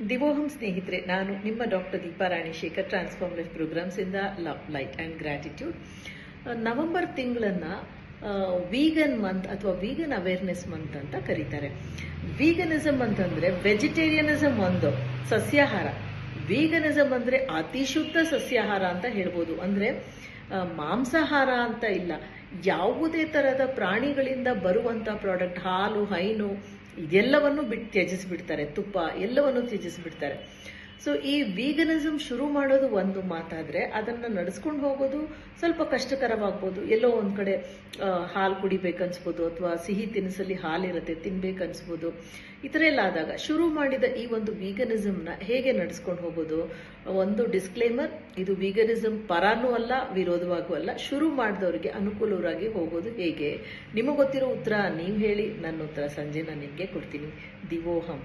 ದಿವೋಹಂ ಸ್ನೇಹಿತರೆ, ನಾನು ನಿಮ್ಮ doctor Deepa Ranishekar, transform life programs ಇಂದ love, light and gratitude. November ತಿಂಗಳನ್ನ ವೀಗನ್ ಮಂತ್ ಅಥವಾ ವೀಗನ್ ಅವೇರ್ನೆಸ್ ಮಂತ್ ಅಂತ ಕರೀತಾರೆ. ವೀಗನಿಸಮ್ ಅಂತಂದ್ರೆ ವೆಜಿಟೇರಿಯನಿಸಮ್ ಒಂದು ಸಸ್ಯಾಹಾರ, ವೀಗನಿಸಮ್ ಅಂದ್ರೆ ಅತಿ ಶುದ್ಧ ಸಸ್ಯಾಹಾರ ಅಂತ ಹೇಳ್ಬೋದು. ಅಂದ್ರೆ ಮಾಂಸಾಹಾರ ಅಂತ ಇಲ್ಲ, ಯಾವುದೇ ತರಹದ ಪ್ರಾಣಿಗಳಿಂದ ಬರುವಂತ ಪ್ರಾಡಕ್ಟ್, ಹಾಲು, ಹೈನು ಇದೆಲ್ಲವನ್ನು ತ್ಯಜಿಸ್ಬಿಡ್ತಾರೆ, ತುಪ್ಪ ಎಲ್ಲವನ್ನು ತ್ಯಜಿಸ್ಬಿಡ್ತಾರೆ. ಸೊ ಈ ವೀಗನಿಸಮ್ ಶುರು ಮಾಡೋದು ಒಂದು ಮಾತಾದ್ರೆ, ಅದನ್ನ ನಡೆಸ್ಕೊಂಡು ಹೋಗೋದು ಸ್ವಲ್ಪ ಕಷ್ಟಕರವಾಗ್ಬೋದು. ಎಲ್ಲೋ ಒಂದ್ ಕಡೆ ಹಾಲು ಕುಡಿಬೇಕನ್ಸ್ಬೋದು, ಅಥವಾ ಸಿಹಿ ತಿನಿಸಲ್ಲಿ ಹಾಲಿರುತ್ತೆ ತಿನ್ಬೇಕನ್ಸ್ಬೋದು. ಈ ಥರ ಎಲ್ಲ ಆದಾಗ ಶುರು ಮಾಡಿದ ಈ ಒಂದು ವೀಗನಿಸಮ್ನ ಹೇಗೆ ನಡೆಸ್ಕೊಂಡು ಹೋಗೋದು? ಒಂದು ಡಿಸ್ಕ್ಲೇಮರ್, ಇದು ವೀಗನಿಸಮ್ ಪರಾನೂ ಅಲ್ಲ, ವಿರೋಧವಾಗೂ ಅಲ್ಲ. ಶುರು ಮಾಡಿದವರಿಗೆ ಅನುಕೂಲವಾಗಿ ಹೋಗೋದು ಹೇಗೆ? ನಿಮಗೆ ಗೊತ್ತಿರೋ ಉತ್ತರ ನೀವು ಹೇಳಿ, ನನ್ನ ಉತ್ತರ ಸಂಜೆ ನಾನು ನಿಮಗೆ ಕೊಡ್ತೀನಿ. ದಿವೋಹಂ.